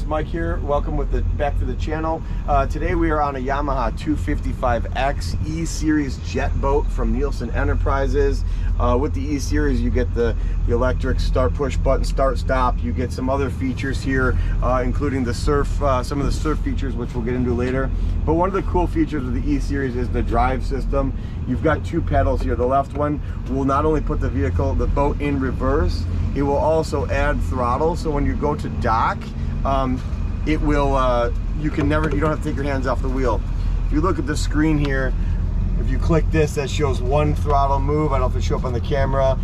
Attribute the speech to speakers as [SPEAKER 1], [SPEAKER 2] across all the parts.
[SPEAKER 1] Mike here. Welcome back to the channel. Today we are on a Yamaha 255x E-Series jet boat from Nielsen Enterprises. With the E-Series you get the electric start push button start stop. You get some other features here, including the surf, some of the surf features which we'll get into later. But one of the cool features of the E-Series is the drive system. You've got two pedals here. The left one will not only put the boat in reverse, it will also add throttle. So when you go to dock, it will, you don't have to take your hands off the wheel. If you look at the screen here, if you click this, that shows one throttle move. I don't know if it shows up on the camera.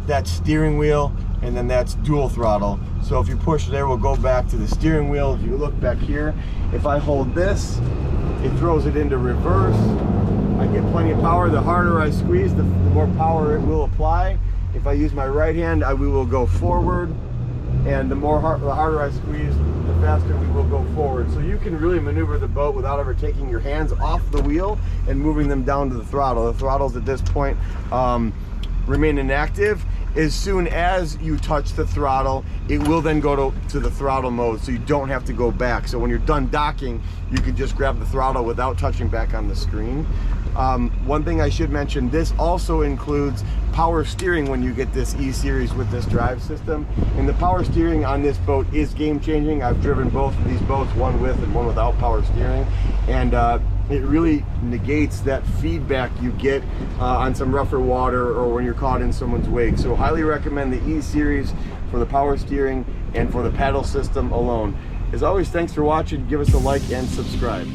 [SPEAKER 1] That's steering wheel, and then that's dual throttle. So if you push there, we'll go back to the steering wheel. If you look back here, if I hold this, it throws it into reverse. I get plenty of power. The harder I squeeze, the more power it will apply. If I use my right hand, we will go forward, and the harder I squeeze, the faster we will go forward. So you can really maneuver the boat without ever taking your hands off the wheel and moving them down to the throttle. The throttles at this point remain inactive. As soon as you touch the throttle, it will then go to the throttle mode, so you don't have to go back. So when you're done docking, you can just grab the throttle without touching back on the screen. One thing I should mention, this also includes power steering when you get this E-Series with this drive system. And the power steering on this boat is game-changing. I've driven both of these boats, one with and one without power steering, and it really negates that feedback you get on some rougher water or when you're caught in someone's wake. So highly recommend the E-Series for the power steering and for the paddle system alone. As always, thanks for watching. Give us a like and subscribe.